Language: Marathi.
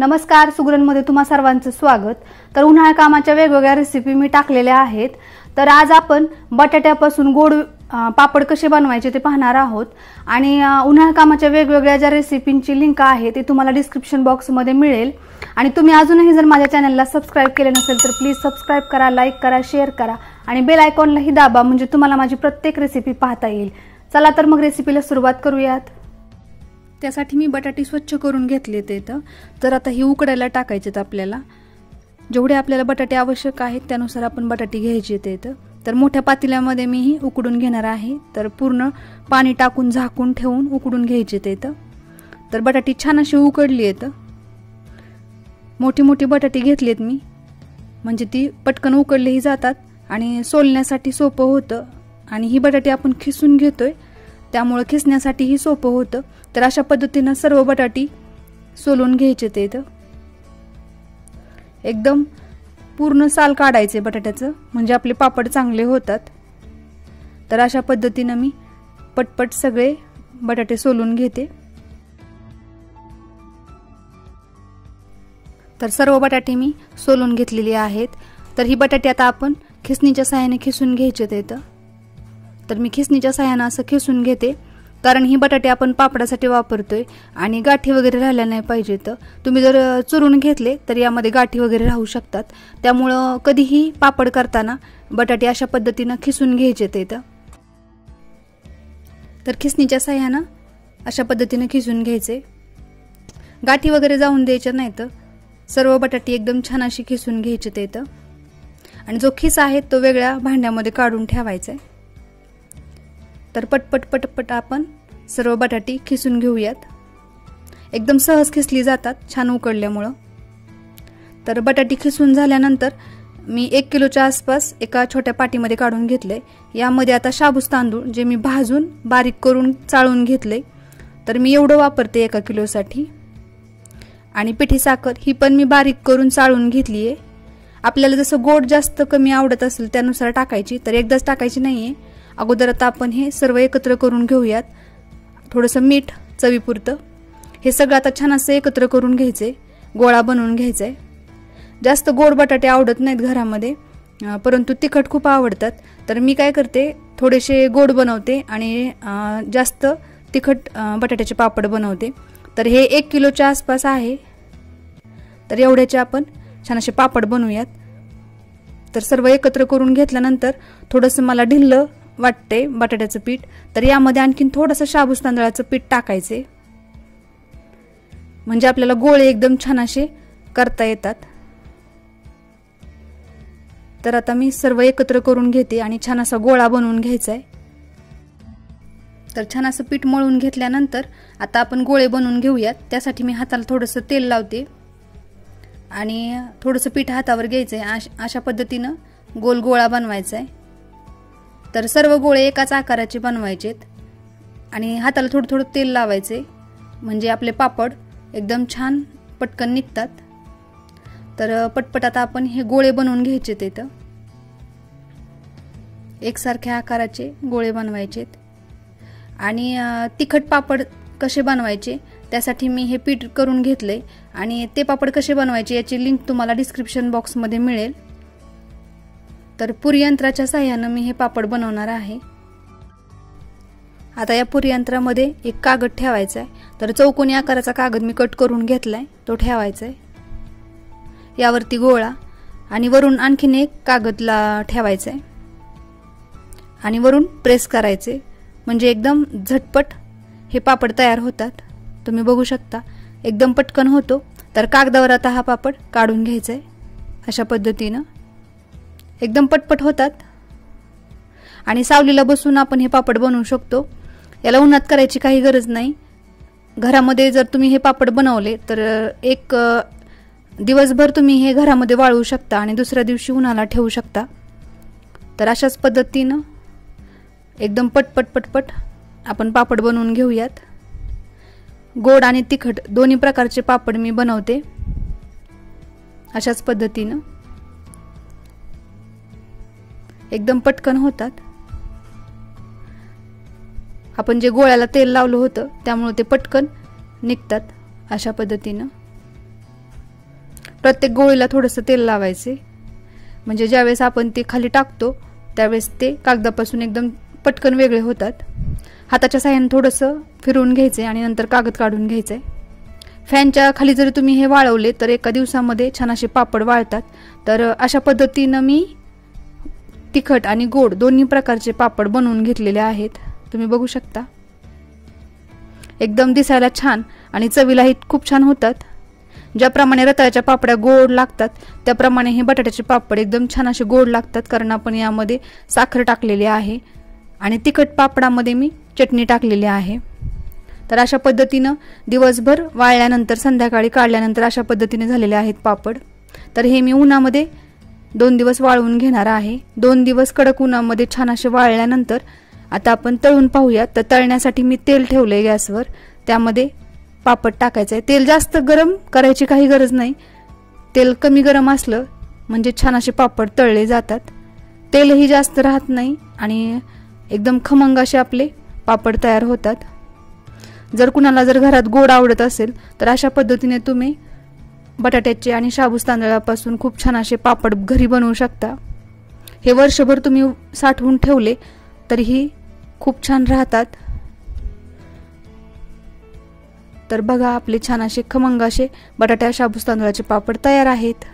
नमस्कार, सुग्रणमध्ये तुम्हा सर्वांचं स्वागत। तर उन्हाळ्या कामाच्या वेगवेगळ्या रेसिपी मी टाकलेल्या आहेत। तर आज आपण बटाट्यापासून गोड पापड कसे बनवायचे ते पाहणार आहोत आणि उन्हाळ्या कामाच्या वेगवेगळ्या ज्या रेसिपींची लिंक आहे ती तुम्हाला डिस्क्रिप्शन बॉक्समध्ये मिळेल। आणि तुम्ही अजूनही जर माझ्या चॅनलला सबस्क्राइब केले नसेल तर प्लीज सबस्क्राइब करा, लाईक करा, शेअर करा आणि बेल आयकॉनलाही दाबा, म्हणजे तुम्हाला माझी प्रत्येक रेसिपी पाहता येईल। चला तर मग रेसिपीला सुरुवात करूयात। त्यासाठी मी बटाटे स्वच्छ करून घेतले ते तर आता ही उकडायला टाकायचेत आपल्याला। जेवढे आपल्याला बटाटे आवश्यक आहेत त्यानुसार आपण बटाटे घ्यायचे ते तर मोठ्या पातेल्यामध्ये मी ही उकडून घेणार आहे। तर पूर्ण पाणी टाकून झाकून ठेवून उकडून घ्यायचे ते तर बटाटे छान अशी उकडली आहेत। मोठी मोठी बटाटे घेतलेत मी, म्हणजे ती पटकन उकडलेही जातात आणि सोलण्यासाठी सोपं होतं। आणि ही बटाटे आपण खिसून घेतोय त्यामुळे खिसण्यासाठीही सोपं होतं। तर अशा पद्धतीने सर्व बटाटे सोलून घ्यायचे ते एकदम पूर्ण साल काढायचे बटाट्याचं, म्हणजे आपले पापड चांगले होतात। तर अशा पद्धतीने मी पटपट सगळे बटाटे सोलून घेते। तर सर्व बटाटे मी सोलून घेतलेले आहेत। तर ही बटाटे आता आपण खिसणीच्या सहाय्याने खिसून घ्यायचे ते तर मी खिसणीच्या सहाय्याने असं खिसून घेते, कारण ही बटाटे आपण पापडासाठी वापरतोय आणि गाठी वगैरे राहिल्या नाही पाहिजे। तर तुम्ही जर चुरून घेतले तर यामध्ये गाठी वगैरे राहू शकतात, त्यामुळे कधीही पापड करताना बटाटे अशा पद्धतीने खिसून घ्यायचे ते तर खिसणीच्या सहाय्याने अशा पद्धतीने खिसून घ्यायचे, गाठी वगैरे जाऊन द्यायच्या नाहीत। सर्व बटाटे एकदम छान अशी खिसून घ्यायचे ते आणि जो खिस आहे तो वेगळ्या भांड्यामध्ये काढून ठेवायचा आहे। तर पटपट पटपट आपण सर्व बटाटे खिसून घेऊयात। एकदम सहज खिसली जातात छान उकडल्यामुळे। तर बटाटे खिसून झाल्यानंतर मी 1 किलोच्या आसपास एका छोट्या पाटीमध्ये काढून घेतले। यामध्ये आता शाबूस तांदूळ जे मी भाजून बारीक करून चाळून घेतले, तर मी एवढं वापरते 1 किलोसाठी। आणि पिठी साखर ही पण मी बारीक करून चाळून घेतली आहे। आपल्याला जसं गोड जास्त कमी आवडत असेल त्यानुसार टाकायची, तर एकदाच टाकायची नाहीये। अगोदर आता आपण हे सर्व एकत्र करून घेऊयात। थोडंसं मीठ चवीपुरतं, हे सगळं आता छान असं एकत्र करून घ्यायचे, गोळा बनवून घ्यायचा आहे। जास्त गोड बटाटे आवडत नाहीत घरामध्ये, परंतु तिखट खूप आवडतात। तर मी काय करते, थोडेसे गोड बनवते आणि जास्त तिखट बटाट्याचे पापड बनवते। तर हे 1 किलोच्या आसपास आहे, तर एवढ्याचे आपण छान असे पापड बनवूयात। तर सर्व एकत्र करून घेतल्यानंतर थोडंसं मला ढिल्लं वाटते बटाट्याचं पीठ, तर यामध्ये आणखीन थोडंसं शाबूस तांदळाचं पीठ टाकायचे, म्हणजे आपल्याला गोळे एकदम छान असे करता येतात। तर आता मी सर्व एकत्र करून घेते आणि छान असा गोळा बनवून घ्यायचा आहे। तर छान असं पीठ मळून घेतल्यानंतर आता आपण गोळे बनवून घेऊयात। त्यासाठी मी हाताला थोडंसं तेल लावते आणि थोडंसं पीठ हातावर घ्यायचं आहे। अशा पद्धतीनं गोल गोळा बनवायचा आहे। तर सर्व गोळे एकाच आकाराचे बनवायचेत आणि हाताला थोडं थोडं तेल लावायचे, म्हणजे आपले पापड एकदम छान पटकन निघतात। तर पटपट आता आपण हे गोळे बनवून घ्यायचे ते एकसारख्या आकाराचे गोळे बनवायचेत। आणि तिखट पापड कसे बनवायचे त्यासाठी मी हे पीठ करून घेतले आणि ते पापड कसे बनवायचे याची लिंक तुम्हाला डिस्क्रिप्शन बॉक्समध्ये मिळेल। तर पुरी यंत्राच्या सहाय्याने मी हे पापड बनवणार आहे। आता या पुरी यंत्रामध्ये एक कागद ठेवायचा आहे। तर चौकोनी आकाराचा कागद मी कट करून घेतलाय, तो ठेवायचा आहे। यावरती गोळा आणि वरून आणखीन एक कागदला ठेवायचा आहे आणि वरून प्रेस करायचे, म्हणजे एकदम झटपट हे पापड तयार होतात। तुम्ही बघू शकता एकदम पटकन होतो। तर कागदावर आता हा पापड काढून घ्यायचा आहे। अशा पद्धतीनं एकदम पटपट होतात आणि सावलीला बसून आपण हे पापड बनवू शकतो। याला उन्हात करायची काही गरज नाही। घरामध्ये जर तुम्ही हे पापड बनवले तर एक दिवसभर तुम्ही हे घरामध्ये वाळवू शकता आणि दुसऱ्या दिवशी उन्हाला ठेवू शकता। तर अशाच पद्धतीनं एकदम पटपट पटपट आपण पापड बनवून घेऊयात। गोड आणि तिखट दोन्ही प्रकारचे पापड मी बनवते अशाच पद्धतीनं, एकदम पटकन होतात। आपण जे गोळ्याला तेल लावलं होतं त्यामुळे ते पटकन निघतात अशा पद्धतीनं। प्रत्येक गोळीला थोडंसं तेल लावायचे, म्हणजे ज्यावेळेस आपण ते खाली टाकतो त्यावेळेस ते कागदापासून एकदम पटकन वेगळे होतात. हाताच्या साहाय्याने थोडंसं फिरवून घ्यायचे आणि नंतर कागद काढून घ्यायचे. फॅनच्या खाली जरी तुम्ही हे वाळवले तर एका दिवसामध्ये छान असे पापड वाळतात. तर अशा पद्धतीनं मी तिखट आणि गोड दोन्ही प्रकारचे पापड बनवून घेतलेले आहेत. तुम्ही बघू शकता, एकदम दिसायला छान आणि चवीलाही खूप छान होतात. ज्याप्रमाणे रताळ्याच्या पापड्या गोड लागतात त्याप्रमाणे हे बटाट्याचे पापड एकदम छान असे गोड लागतात, कारण आपण यामध्ये साखर टाकलेली आहे आणि तिखट पापडामध्ये मी चटणी टाकलेली आहे. तर अशा पद्धतीनं दिवसभर वाळल्यानंतर संध्याकाळी काढल्यानंतर अशा पद्धतीने झालेले आहेत पापड. तर हे मी उन्हामध्ये 2 दिवस वाळवून घेणार आहे. 2 दिवस कडक उन्हामध्ये छान असे वाळल्यानंतर आता आपण तळून पाहूया. तर तळण्यासाठी मी तेल ठेवलंय गॅसवर, त्यामध्ये पापड टाकायचं आहे. तेल जास्त गरम करायची काही गरज नाही, तेल कमी गरम असलं म्हणजे छान असे पापड तळले जातात. तेलही जास्त राहत नाही आणि एकदम खमंग असे आपले पापड तयार होतात. जर कुणाला घरात गोड आवडत असेल तर अशा पद्धतीने तुम्ही बटाट्याचे आणि शाबूस तांदळापासून खूप छान असे पापड घरी बनवू शकता. हे वर्षभर तुम्ही साठवून ठेवले तरीही खूप छान राहतात. तर बघा, आपले छान असे खमंग असे बटाट्या शाबूस तांदळाचे पापड तयार आहेत.